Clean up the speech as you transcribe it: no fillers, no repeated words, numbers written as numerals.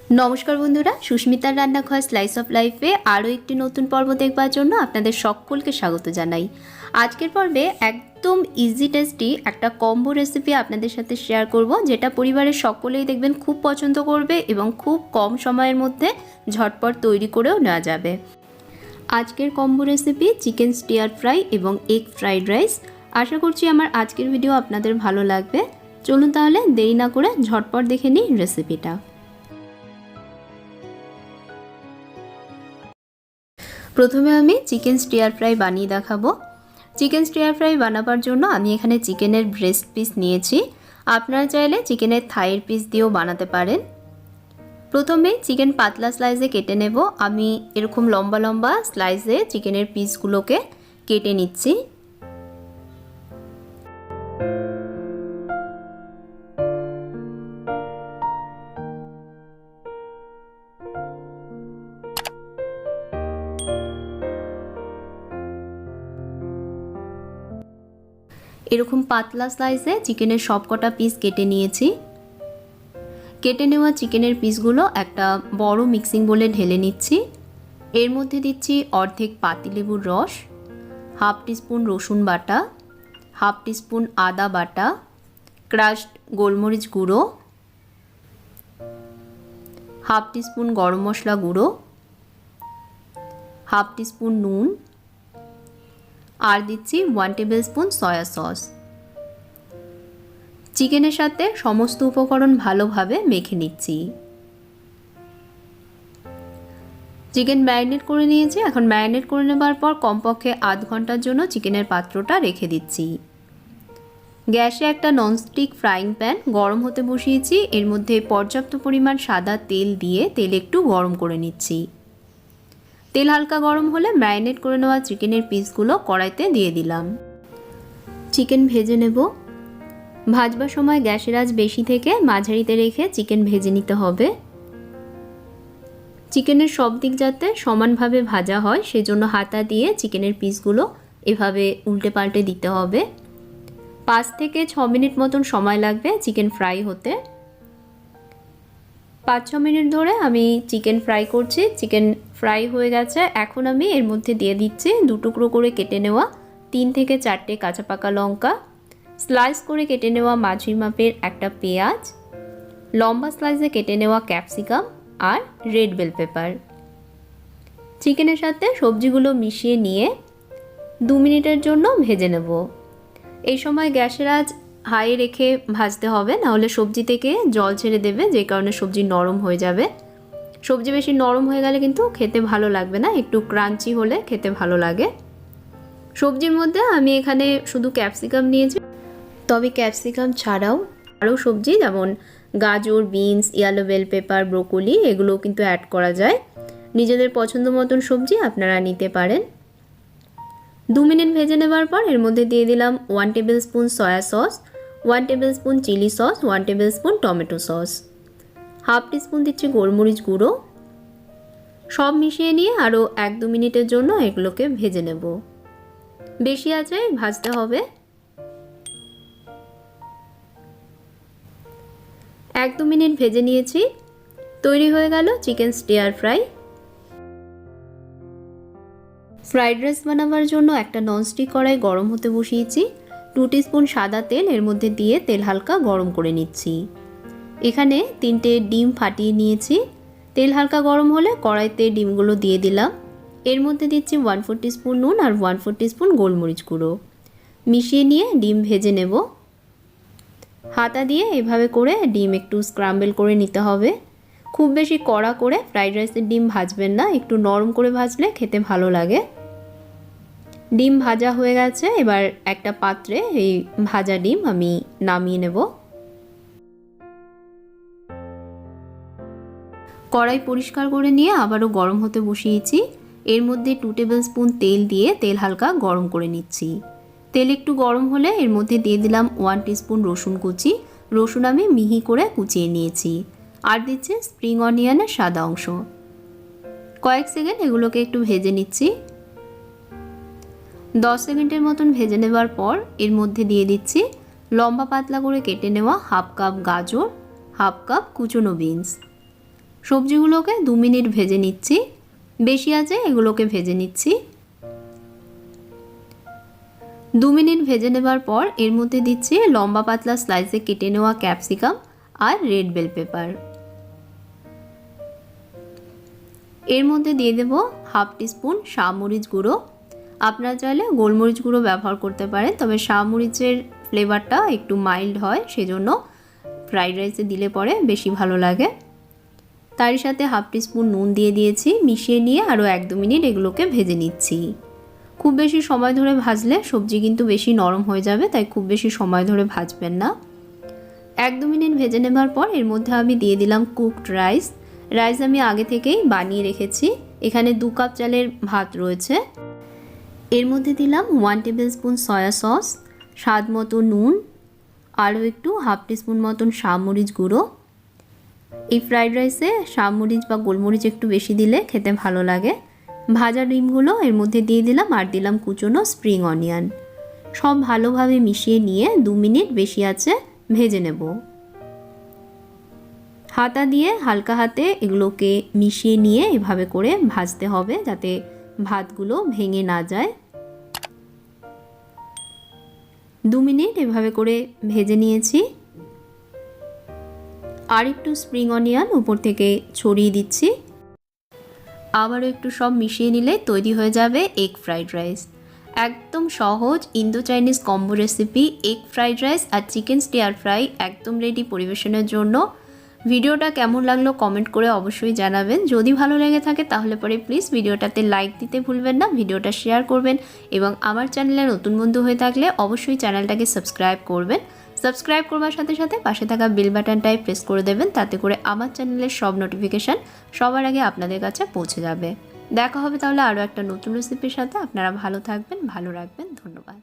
নমস্কার বন্ধুরা, সুস্মিতার রান্নাঘর স্লাইস অফ লাইফে আরও একটি নতুন পর্ব দেখবার জন্য আপনাদের সকলকে স্বাগত জানাই। আজকের পর্বে একদম ইজি টেস্টি একটা কম্বো রেসিপি আপনাদের সাথে শেয়ার করব, যেটা পরিবারের সকলেই দেখবেন খুব পছন্দ করবে এবং খুব কম সময়ের মধ্যে ঝটপট তৈরি করেও নেওয়া যাবে। আজকের combo recipe chicken stir fry এবং এগ ফ্রাইড রাইস। আশা করছি আমার আজকের ভিডিও আপনাদের ভালো লাগবে। চলুন তাহলে দেরি না করে ঝটপট দেখে নিই রেসিপিটা। প্রথমে আমি চিকেন স্টিয়ার ফ্রাই বানিয়ে দেখাবো। চিকেন স্টিয়ার ফ্রাই বানাবার জন্য আমি এখানে চিকেনের ব্রেস্ট পিস নিয়েছি। আপনারা চাইলে চিকেনের থাইয়ের পিস দিয়েও বানাতে পারেন। প্রথমে চিকেন পাতলা স্লাইসে কেটে নেব। আমি এরকম লম্বা লম্বা স্লাইসে চিকেনের পিসগুলোকে কেটে নিচ্ছি। এরকম পাতলা স্লাইসে চিকেনের সবকটা পিস কেটে নিয়েছি। কেটে নেওয়া চিকেনের পিসগুলো একটা বড় মিক্সিং বোলে ঢেলে নিচ্ছি। এর মধ্যে দিচ্ছি অর্ধেক পাতিলেবুর রস, হাফ টিস্পুন রসুন বাটা, হাফ টিস্পুন আদা বাটা, ক্রাশড গোলমরিচ গুঁড়ো, হাফ টিস্পুন গরম মশলা গুঁড়ো, হাফ টিস্পুন নুন, আর দিচ্ছি 1 টেবিল স্পুন সয়া সস। চিকেনের সাথে সমস্ত উপকরণ ভালোভাবে মেখে নিচ্ছি। চিকেন ম্যারিনেট করে নিয়েছি। এখন ম্যারিনেট করে নেবার পর কমপক্ষে আধ ঘন্টার জন্য চিকেনের পাত্রটা রেখে দিচ্ছি। গ্যাসে একটা ননস্টিক ফ্রাইং প্যান গরম হতে বসিয়েছি। এর মধ্যে পর্যাপ্ত পরিমাণ সাদা তেল দিয়ে তেল একটু গরম করে নিচ্ছি। তেল হালকা গরম হলে ম্যারিনেট করে নেওয়া চিকেনের পিসগুলো কড়াইতে দিয়ে দিলাম। চিকেন ভেজে নেব। ভাজবার সময় গ্যাসের আঁচ বেশি থেকে মাঝারিতে রেখে চিকেন ভেজে নিতে হবে। চিকেনের সব দিক যাতে সমানভাবে ভাজা হয় সেজন্য হাতা দিয়ে চিকেনের পিসগুলো এভাবে উল্টে পাল্টে দিতে হবে। 5 থেকে 6 মিনিট মতন সময় লাগবে চিকেন ফ্রাই হতে। 5-6 মিনিট ধরে আমি চিকেন ফ্রাই করছি। চিকেন ফ্রাই হয়ে গেছে। এখন আমি এর মধ্যে দিয়ে দিচ্ছি 2 টুকরো করে কেটে নেওয়া 3 থেকে 4টে কাঁচা পাকা লঙ্কা, স্লাইস করে কেটে নেওয়া মাঝারি মাপের একটা পেঁয়াজ, লম্বা স্লাইসে কেটে নেওয়া ক্যাপসিকাম আর রেড বেল পেপার। চিকেনের সাথে সবজিগুলো মিশিয়ে নিয়ে 2 মিনিটের জন্য ভেজে নেব। এই সময় গ্যাসের আঁচ হাই রেখে ভাজতে হবে, নাহলে সবজি থেকে জল ছেড়ে দেবে, যে কারণে সবজি নরম হয়ে যাবে। সবজি বেশি নরম হয়ে গেলে কিন্তু খেতে ভালো লাগবে না, একটু ক্রাঞ্চি হলে খেতে ভালো লাগে। সবজির মধ্যে আমি এখানে শুধু ক্যাপসিকাম নিয়েছি, তবে ক্যাপসিকাম ছাড়াও আরও সবজি যেমন গাজর, beans, yellow bell pepper, broccoli এগুলোও কিন্তু অ্যাড করা যায়। নিজেদের পছন্দ মতন সবজি আপনারা নিতে পারেন। 2 মিনিট ভেজে নেবার পর এর মধ্যে দিয়ে দিলাম 1 tablespoon soya sauce, 1 tablespoon chilli sauce, 1 tablespoon tomato sauce, half teaspoon দিচ্ছি গোলমরিচ গুঁড়ো। সব মিশিয়ে নিয়ে আরও 1-2 মিনিটের জন্য এগুলোকে ভেজে নেব। বেশি আছে ভাজতে হবে। 1-2 মিনিট ভেজে নিয়েছি। তৈরি হয়ে গেল chicken stir fry. Fried rice বানাবার জন্য একটা ননস্টিক কড়াই গরম হতে বসিয়েছি। 2 টিস্পুন সাদা তেল এর মধ্যে দিয়ে তেল হালকা গরম করে নিচ্ছি। এখানে 3টে ডিম ফাটিয়ে নিয়েছি। তেল হালকা গরম হলে কড়াইতে ডিমগুলো দিয়ে দিলাম। এর মধ্যে দিচ্ছি 1/4 টিস্পুন নুন আর 1/4 টিস্পুন গোলমরিচ গুঁড়ো। মিশিয়ে নিয়ে ডিম ভেজে নেব। হাতা দিয়ে এভাবে করে ডিম একটু স্ক্রাম্বল করে নিতে হবে। খুব বেশি কড়া করে ফ্রাইড রাইসের ডিম ভাজবেন না, একটু নরম করে ভাজলে খেতে ভালো লাগে। ডিম ভাজা হয়ে গেছে। এবার একটা পাত্রে এই ভাজা ডিম আমি নামিয়ে নেব। কড়াই পরিষ্কার করে নিয়ে আবারও গরম হতে বসিয়েছি। এর মধ্যে 2 টেবিল স্পুন তেল দিয়ে তেল হালকা গরম করে নিচ্ছি। তেল একটু গরম হলে এর মধ্যে দিয়ে দিলাম 1 টিস্পুন রসুন কুচি। রসুন আমি মিহি করে কুচিয়ে নিয়েছি। আর দিচ্ছি স্প্রিং অনিয়নের সাদা অংশ। কয়েক সেকেন্ড এগুলোকে একটু ভেজে নিচ্ছি। 10 সেকেন্ডের মতন ভেজে নেবার পর এর মধ্যে দিয়ে দিচ্ছি লম্বা পাতলা করে কেটে নেওয়া হাফ কাপ গাজর, হাফ কাপ কুচনো বিনস। সবজিগুলোকে 2 মিনিট ভেজে নিচ্ছি, বেশি আছে এগুলোকে ভেজে নিচ্ছি। 2 মিনিট ভেজে নেবার পর এর মধ্যে দিচ্ছি লম্বা পাতলা স্লাইসে কেটে নেওয়া ক্যাপসিকাম আর রেড বেল পেপার। এর মধ্যে দিয়ে দেব হাফ টিস্পুন শাহমরিচ গুঁড়ো। আপনারা চাইলে গোলমরিচ গুঁড়ো ব্যবহার করতে পারেন, তবে শাহমরিচের ফ্লেভারটা একটু মাইল্ড হয়, সেজন্য ফ্রাইড রাইসে দিলে পরে বেশি ভালো লাগে। তারই সাথে হাফ টিস্পুন নুন দিয়ে দিয়েছি। মিশিয়ে নিয়ে আরও 1-2 মিনিট এগুলোকে ভেজে নিচ্ছি। খুব বেশি সময় ধরে ভাজলে সবজি কিন্তু বেশি নরম হয়ে যাবে, তাই খুব বেশি সময় ধরে ভাজবেন না। 1-2 মিনিট ভেজে নেবার পর এর মধ্যে আমি দিয়ে দিলাম কুকড রাইস। রাইস আমি আগে থেকেই বানিয়ে রেখেছি। এখানে 2 কাপ চালের ভাত রয়েছে। এর মধ্যে দিলাম 1 টেবিল স্পুন সয়া সস, স্বাদ মতো নুন, আরও একটু হাফ টিস্পুন মতন শাহমরিচ গুঁড়ো। এই ফ্রাইড রাইসে শাহমরিচ বা গোলমরিচ একটু বেশি দিলে খেতে ভালো লাগে। ভাজা ডিমগুলো এর মধ্যে দিয়ে দিলাম, আর দিলাম কুচনো স্প্রিং অনিয়ন। সব ভালোভাবে মিশিয়ে নিয়ে 2 মিনিট বেশি আছে ভেজে নেব। হাতা দিয়ে হালকা হাতে এগুলোকে মিশিয়ে নিয়ে এভাবে করে ভাজতে হবে, যাতে ভাতগুলো ভেঙে না যায়। 2 মিনিট এভাবে করে ভেজে নিয়েছি। আর একটু স্প্রিং অনিয়ন উপর থেকে ছড়িয়ে দিচ্ছি। আবারও একটু সব মিশিয়ে নিলে তৈরি হয়ে যাবে এগ ফ্রাইড রাইস। একদম সহজ Indo Chinese combo recipe egg fried rice আর চিকেন স্টিয়ার ফ্রাই একদম রেডি পরিবেশনের জন্য। ভিডিওটা কেমন লাগলো কমেন্ট করে অবশ্যই জানাবেন। যদি ভালো লেগে থাকে তাহলে পরে প্লিজ ভিডিওটাতে লাইক দিতে ভুলবেন না, ভিডিওটা শেয়ার করবেন এবং আমার চ্যানেলে নতুন বন্ধু হয়ে থাকলে অবশ্যই চ্যানেলটাকে সাবস্ক্রাইব করবেন। সাবস্ক্রাইব করবার সাথে সাথে পাশে থাকা বেল বাটনটায় প্রেস করে দেবেন, তাতে করে আমার চ্যানেলের সব নোটিফিকেশান সবার আগে আপনাদের কাছে পৌঁছে যাবে। দেখা হবে তাহলে আরও একটা নতুন রেসিপির সাথে। আপনারা ভালো থাকবেন, ভালো রাখবেন। ধন্যবাদ।